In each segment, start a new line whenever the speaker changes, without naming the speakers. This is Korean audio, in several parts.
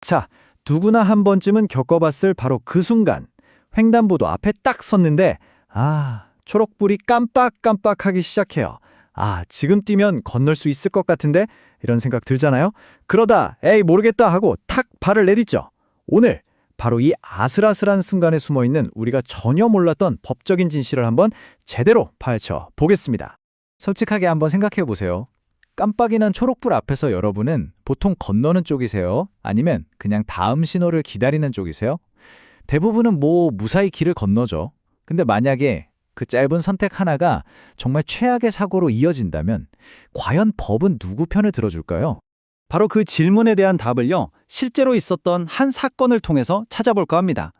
자, 누구나 한 번쯤은 겪어봤을 바로 그 순간. 횡단보도 앞에 딱 섰는데, 초록불이 깜빡깜빡하기 시작해요. 지금 뛰면 건널 수 있을 것 같은데? 이런 생각 들잖아요? 그러다, 에이, 모르겠다 하고 탁 발을 내딛죠. 오늘, 바로 이 아슬아슬한 순간에 숨어있는 우리가 전혀 몰랐던 법적인 진실을 한번 제대로 파헤쳐 보겠습니다. 솔직하게 한번 생각해 보세요. 깜빡이 난 초록불 앞에서 여러분은 보통 건너는 쪽이세요? 아니면 그냥 다음 신호를 기다리는 쪽이세요? 대부분은 무사히 길을 건너죠. 근데 만약에 그 짧은 선택 하나가 정말 최악의 사고로 이어진다면 과연 법은 누구 편을 들어줄까요? 바로 그 질문에 대한 답을요, 실제로 있었던 한 사건을 통해서 찾아볼까 합니다.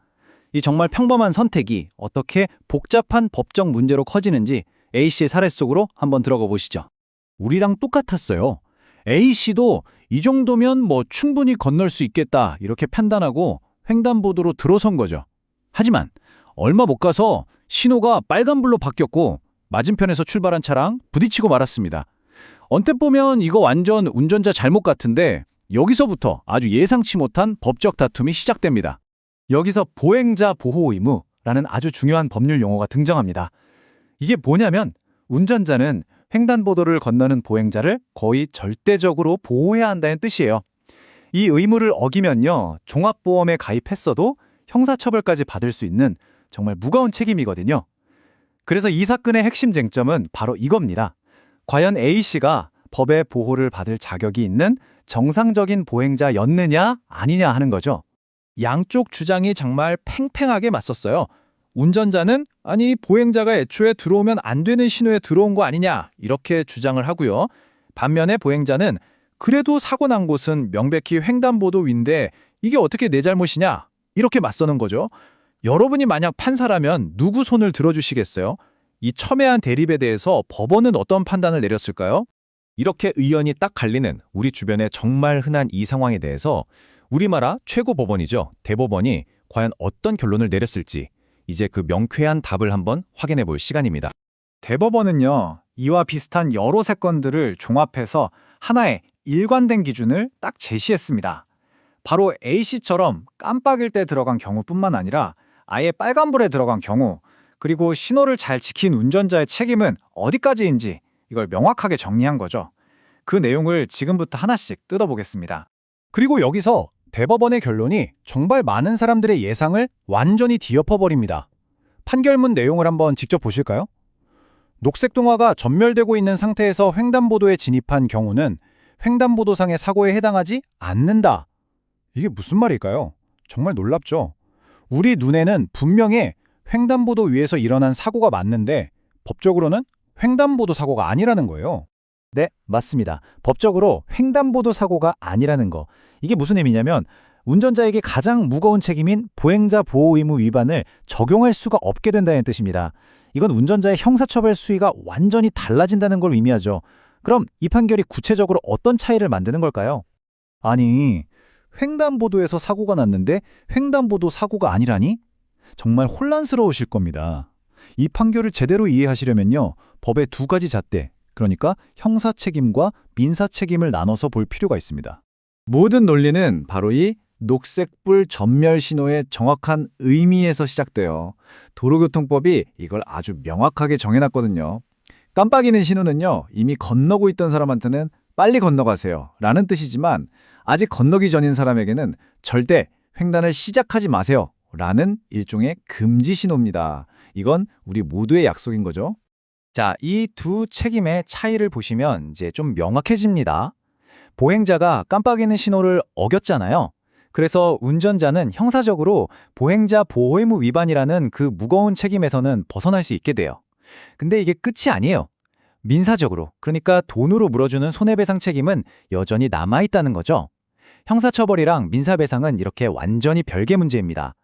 이 정말 평범한 선택이 어떻게 복잡한 법적 문제로 커지는지 A씨의 사례 속으로 한번 들어가 보시죠. 우리랑 똑같았어요. A씨도 이 정도면 충분히 건널 수 있겠다 이렇게 판단하고 횡단보도로 들어선 거죠. 하지만 얼마 못 가서 신호가 빨간불로 바뀌었고 맞은편에서 출발한 차랑 부딪히고 말았습니다. 언뜻 보면 이거 완전 운전자 잘못 같은데 여기서부터 아주 예상치 못한 법적 다툼이 시작됩니다. 여기서 보행자 보호 의무라는 아주 중요한 법률 용어가 등장합니다. 이게 뭐냐면 운전자는 횡단보도를 건너는 보행자를 거의 절대적으로 보호해야 한다는 뜻이에요. 이 의무를 어기면요, 종합보험에 가입했어도 형사처벌까지 받을 수 있는 정말 무거운 책임이거든요. 그래서 이 사건의 핵심 쟁점은 바로 이겁니다. 과연 A씨가 법의 보호를 받을 자격이 있는 정상적인 보행자였느냐 아니냐 하는 거죠. 양쪽 주장이 정말 팽팽하게 맞섰어요. 운전자는 보행자가 애초에 들어오면 안 되는 신호에 들어온 거 아니냐 이렇게 주장을 하고요. 반면에 보행자는 그래도 사고 난 곳은 명백히 횡단보도 위인데 이게 어떻게 내 잘못이냐 이렇게 맞서는 거죠. 여러분이 만약 판사라면 누구 손을 들어주시겠어요? 이 첨예한 대립에 대해서 법원은 어떤 판단을 내렸을까요?
이렇게 의견이 딱 갈리는 우리 주변에 정말 흔한 이 상황에 대해서 우리나라 최고 법원이죠. 대법원이 과연 어떤 결론을 내렸을지 이제 그 명쾌한 답을 한번 확인해 볼 시간입니다.
대법원은요, 이와 비슷한 여러 사건들을 종합해서 하나의 일관된 기준을 딱 제시했습니다. 바로 A씨처럼 깜빡일 때 들어간 경우뿐만 아니라 아예 빨간불에 들어간 경우, 그리고 신호를 잘 지킨 운전자의 책임은 어디까지인지 이걸 명확하게 정리한 거죠. 그 내용을 지금부터 하나씩 뜯어보겠습니다.
그리고 여기서 대법원의 결론이 정말 많은 사람들의 예상을 완전히 뒤엎어버립니다. 판결문 내용을 한번 직접 보실까요? 녹색 동화가 전멸되고 있는 상태에서 횡단보도에 진입한 경우는 횡단보도상의 사고에 해당하지 않는다. 이게 무슨 말일까요? 정말 놀랍죠? 우리 눈에는 분명히 횡단보도 위에서 일어난 사고가 맞는데 법적으로는 횡단보도 사고가 아니라는 거예요.
네, 맞습니다. 법적으로 횡단보도 사고가 아니라는 거. 이게 무슨 의미냐면 운전자에게 가장 무거운 책임인 보행자 보호 의무 위반을 적용할 수가 없게 된다는 뜻입니다. 이건 운전자의 형사처벌 수위가 완전히 달라진다는 걸 의미하죠. 그럼 이 판결이 구체적으로 어떤 차이를 만드는 걸까요? 횡단보도에서 사고가 났는데 횡단보도 사고가 아니라니? 정말 혼란스러우실 겁니다. 이 판결을 제대로 이해하시려면요, 법의 두 가지 잣대, 그러니까 형사 책임과 민사 책임을 나눠서 볼 필요가 있습니다. 모든 논리는 바로 이 녹색불 전멸 신호의 정확한 의미에서 시작돼요. 도로교통법이 이걸 아주 명확하게 정해놨거든요. 깜빡이는 신호는요, 이미 건너고 있던 사람한테는 빨리 건너가세요 라는 뜻이지만 아직 건너기 전인 사람에게는 절대 횡단을 시작하지 마세요 라는 일종의 금지 신호입니다. 이건 우리 모두의 약속인 거죠. 자, 이 두 책임의 차이를 보시면 이제 좀 명확해집니다. 보행자가 깜빡이는 신호를 어겼잖아요. 그래서 운전자는 형사적으로 보행자 보호의무 위반이라는 그 무거운 책임에서는 벗어날 수 있게 돼요. 근데 이게 끝이 아니에요. 민사적으로, 그러니까 돈으로 물어주는 손해배상 책임은 여전히 남아있다는 거죠. 형사처벌이랑 민사배상은 이렇게 완전히 별개 문제입니다.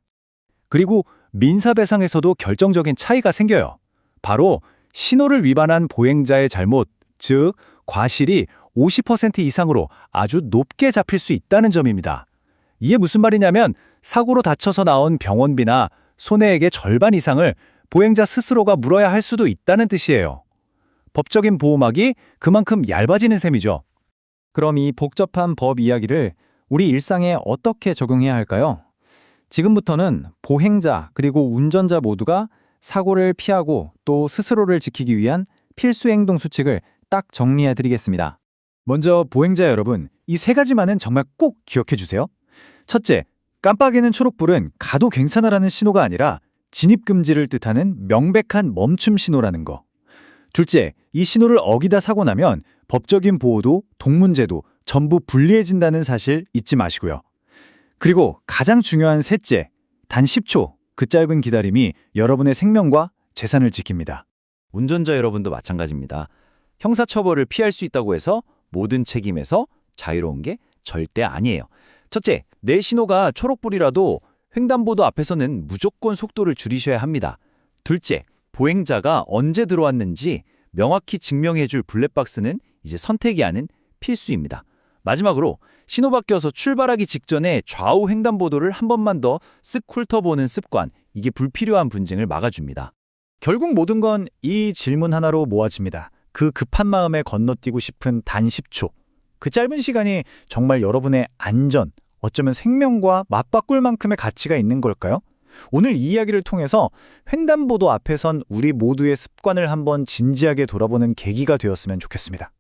그리고 민사배상에서도 결정적인 차이가 생겨요. 바로 신호를 위반한 보행자의 잘못, 즉 과실이 50% 이상으로 아주 높게 잡힐 수 있다는 점입니다. 이게 무슨 말이냐면 사고로 다쳐서 나온 병원비나 손해액의 절반 이상을 보행자 스스로가 물어야 할 수도 있다는 뜻이에요. 법적인 보호막이 그만큼 얇아지는 셈이죠. 그럼 이 복잡한 법 이야기를 우리 일상에 어떻게 적용해야 할까요? 지금부터는 보행자 그리고 운전자 모두가 사고를 피하고 또 스스로를 지키기 위한 필수 행동 수칙을 딱 정리해 드리겠습니다. 먼저 보행자 여러분, 이 세 가지만은 정말 꼭 기억해 주세요. 첫째, 깜빡이는 초록불은 가도 괜찮아라는 신호가 아니라 진입 금지를 뜻하는 명백한 멈춤 신호라는 거. 둘째, 이 신호를 어기다 사고 나면 법적인 보호도 동문제도 전부 불리해진다는 사실 잊지 마시고요. 그리고 가장 중요한 셋째, 단 10초 그 짧은 기다림이 여러분의 생명과 재산을 지킵니다.
운전자 여러분도 마찬가지입니다. 형사처벌을 피할 수 있다고 해서 모든 책임에서 자유로운 게 절대 아니에요. 첫째, 내 신호가 초록불이라도 횡단보도 앞에서는 무조건 속도를 줄이셔야 합니다. 둘째, 보행자가 언제 들어왔는지 명확히 증명해줄 블랙박스는 이제 선택이 아닌 필수입니다. 마지막으로 신호 바뀌어서 출발하기 직전에 좌우 횡단보도를 한 번만 더 쓱 훑어보는 습관, 이게 불필요한 분쟁을 막아줍니다.
결국 모든 건 이 질문 하나로 모아집니다. 그 급한 마음에 건너뛰고 싶은 단 10초. 그 짧은 시간이 정말 여러분의 안전, 어쩌면 생명과 맞바꿀 만큼의 가치가 있는 걸까요? 오늘 이 이야기를 통해서 횡단보도 앞에선 우리 모두의 습관을 한번 진지하게 돌아보는 계기가 되었으면 좋겠습니다.